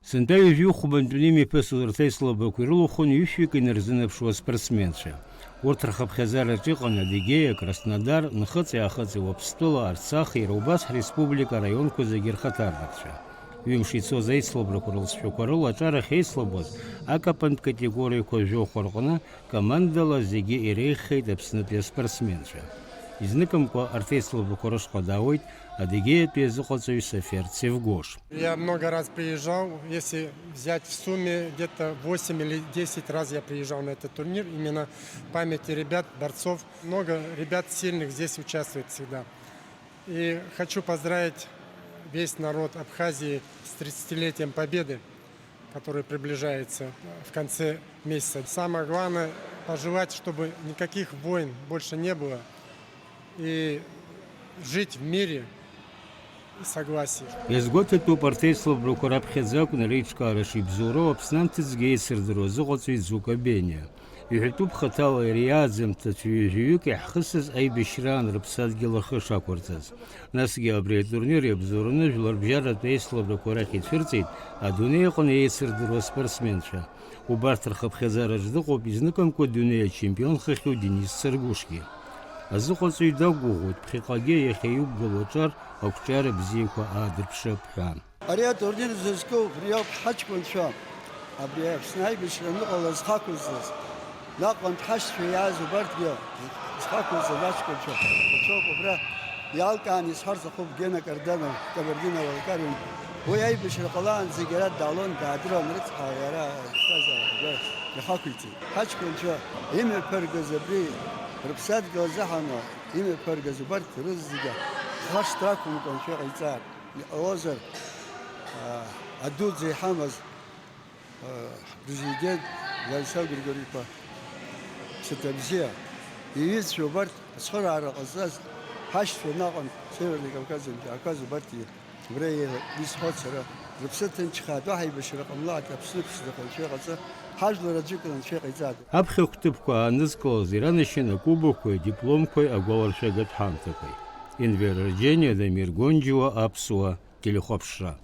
Сентаю вюху бантуними песуртей слабо курилу хон юфик инерзиневшего спортсменша. Уртрахаб хазара тихона Адыгея, Краснодар, Нхыц и Ахыц и Вопстола, Арцах и Рубас, Республика, район Кузагирхатардакша. Вимшицо зайслобро курилсфю курил, ачара хейслобоз, акапант категории кожу хоргона, командала зиги и рейхей депснетля спортсменша. Изныком ко артейслобо курышко давойт, Адыгея пьезухоцу соферцы в Гош. Я много раз приезжал, если взять в сумме где-то 8 или 10 раз я приезжал на этот турнир. Именно в памяти ребят, борцов. Много ребят сильных здесь участвует всегда. И хочу поздравить весь народ Абхазии с 30-летием Победы, который приближается в конце месяца. Самое главное пожелать, чтобы никаких войн больше не было. И жить в мире и согласии. Езготе ту партейслов брукораб хезаку на речка Рашибзуро обснантец гейсердро зугоцвит зукабения. Юхтуб хатала риадзем татююк яхсыз ай бешран рабсад гелахыша курцаз. Нас геабрей турнир ябзурны жлар бжара тейслов брукорахит фирцит, а дунея хон гейсердро спортсменша. У бартрахаб хезара ждыко бизныком ко дунея чемпион хахю Денис Сергушки. Азухоцу идагугут пхикаге яхеюб галочар акчар бзико адрпшепхан. Ария турнир зэско риаб хачкун шам. Абриаб снайбиш нуqolas хакузс. Лaqant хаш фияз бартга. Хакуз лачкун шам. Чоко бра ялкани сарса хуб гена кардана кабардина валкарин. Ояй бишрqalan зигарат далон дадра мрц хаяра таза. Яхакути. Хачкун шам. Име пергазабри ربسات جوزحنا إيمي فرجز وبرت رزقة خاش تراكم كون شيء عيسار أوزر عدود زي حمز بريزيدنت زي ساوي الجريبة ستبزيا يعيش شو برت صار على قصاص حش في ناقم سير اللي كوكاز برتي بري بيس خد سرا ربسات انتخاب واحد بشرق الله تبسط دخل شيء قصة Абхе ктыбко анызкало зиранышина кубокой, дипломкой, аговаршагат хантакой. Инверджение да мир гонджива апсуа телехопша.